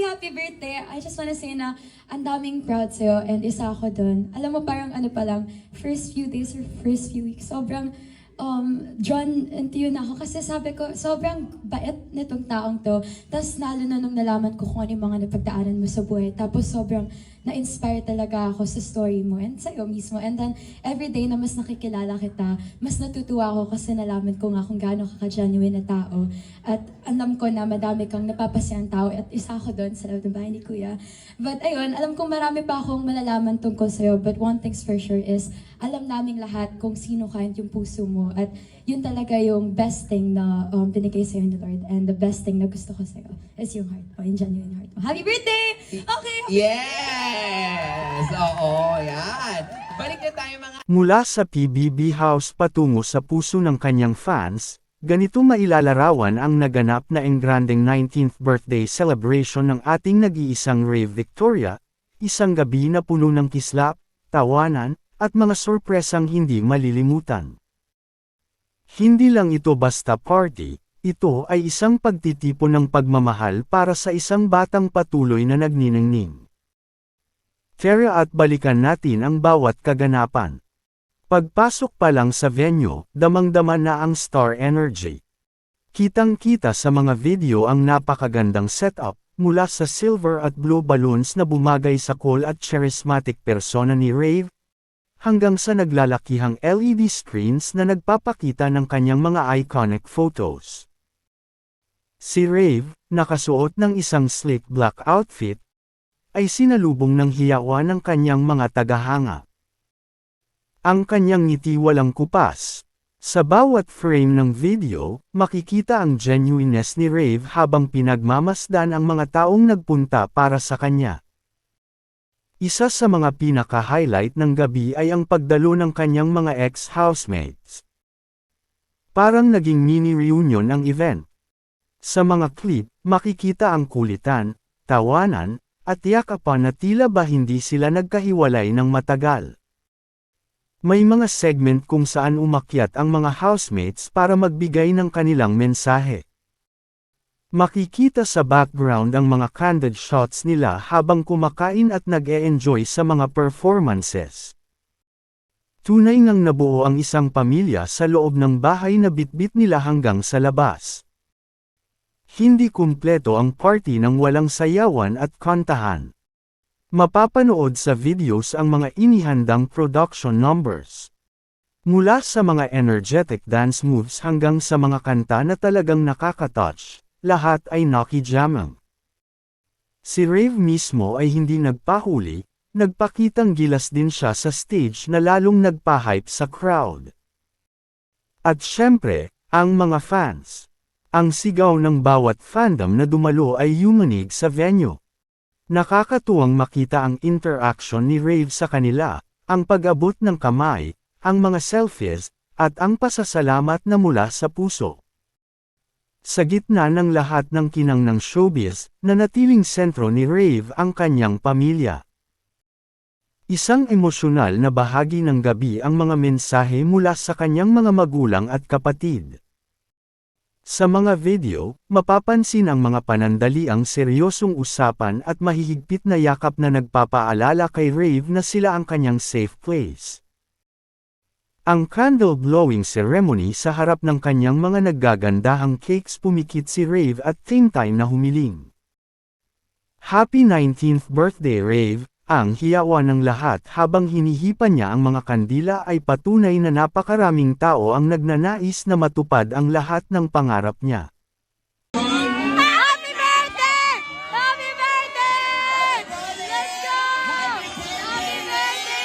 happy birthday. I just wanna say na ang daming proud sa'yo and isa ako dun. Alam mo, parang ano pa lang, first few days or first few weeks, sobrang drawn into you na ako kasi sabi ko, sobrang bait nitong taong to. Tapos lalo na nung nalaman ko kung ano yung mga napagdaanan mo sa buhay. Tapos sobrang na-inspire talaga ako sa story mo and sa'yo mismo. And then, every day na mas nakikilala kita, mas natutuwa ako kasi nalaman ko nga kung gaano ka-genuine na tao. At alam ko na madami kang napapasayang tao at isa ako doon sa loob ng bahay ni Kuya. But ayun, alam kong marami pa akong malalaman tungkol sa'yo. But one thing's for sure is, alam naming lahat kung sino ka at yung puso mo. At yun talaga yung best thing na binigay sa'yo ni Lord. And the best thing na gusto ko sa'yo is yung heart mo, yung genuine heart mo. Happy birthday! Okay! Yes! Oo, yan. Balik na tayo mga... Mula sa PBB House patungo sa puso ng kanyang fans, ganito mailalarawan ang naganap na engrandeng 19th birthday celebration ng ating nag-iisang Rave Victoria, isang gabi na puno ng kislap, tawanan, at mga sorpresang hindi malilimutan. Hindi lang ito basta party, ito ay isang pagtitipon ng pagmamahal para sa isang batang patuloy na nagniningning. Tara at balikan natin ang bawat kaganapan. Pagpasok pa lang sa venue, damang-dama na ang star energy. Kitang-kita sa mga video ang napakagandang setup, mula sa silver at blue balloons na bumagay sa cool at charismatic persona ni Rave, hanggang sa naglalakihang LED screens na nagpapakita ng kanyang mga iconic photos. Si Rave, nakasuot ng isang slick black outfit, ay sinalubong ng hiyawan ng kanyang mga tagahanga. Ang kanyang ngiti walang kupas. Sa bawat frame ng video, makikita ang genuineness ni Rave habang pinagmamasdan ang mga taong nagpunta para sa kanya. Isa sa mga pinaka-highlight ng gabi ay ang pagdalo ng kanyang mga ex-housemates. Parang naging mini-reunion ang event. Sa mga clip, makikita ang kulitan, tawanan, at yakapan na tila ba hindi sila nagkahiwalay ng matagal. May mga segment kung saan umakyat ang mga housemates para magbigay ng kanilang mensahe. Makikita sa background ang mga candid shots nila habang kumakain at nag-e-enjoy sa mga performances. Tunay ngang nabuo ang isang pamilya sa loob ng bahay na bitbit nila hanggang sa labas. Hindi kumpleto ang party nang walang sayawan at kantahan. Mapapanood sa videos ang mga inihandang production numbers. Mula sa mga energetic dance moves hanggang sa mga kanta na talagang nakaka-touch, lahat ay nakijamang. Si Rave mismo ay hindi nagpahuli, nagpakitang gilas din siya sa stage na lalong nagpa-hype sa crowd. At syempre, ang mga fans. Ang sigaw ng bawat fandom na dumalo ay yumanig sa venue. Nakakatuwang makita ang interaction ni Rave sa kanila, ang pag-abot ng kamay, ang mga selfies, at ang pasasalamat na mula sa puso. Sa gitna ng lahat ng kinang ng showbiz, nanatiling sentro ni Rave ang kanyang pamilya. Isang emosyonal na bahagi ng gabi ang mga mensahe mula sa kanyang mga magulang at kapatid. Sa mga video, mapapansin ang mga panandaliang seryosong usapan at mahihigpit na yakap na nagpapaalala kay Rave na sila ang kanyang safe place. Ang candle-blowing ceremony sa harap ng kanyang mga naggagandahang cakes pumikit si Rave at same time na humiling. Happy 19th birthday Rave! Ang hiyawan ng lahat habang hinihipan niya ang mga kandila ay patunay na napakaraming tao ang nagnanais na matupad ang lahat ng pangarap niya. Happy birthday! Happy birthday! Let's go! Happy birthday!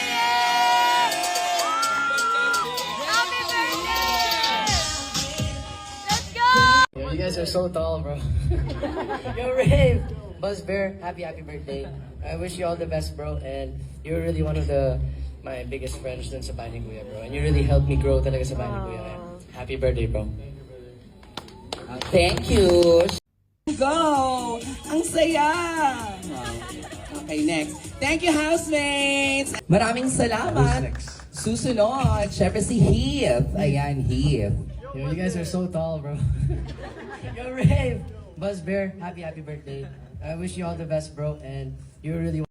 Happy birthday! Let's go! Yo, you guys are so tall, bro. Yo, Rave! Buzz Bear, happy birthday. I wish you all the best, bro. And you're really one of my biggest friends dun sa bahay ni Kuya, bro. And you really helped me grow talaga sa bahay ni Kuya. Happy birthday, bro. Thank you! Go! Ang saya! Okay, next. Thank you, housemates! Maraming salamat! Susunod, syempre si Heath. Ayan, Heath. Yo, you guys are so tall, bro. Yo, Rave! Buzz Bear, happy birthday. I wish you all the best, bro, and you're really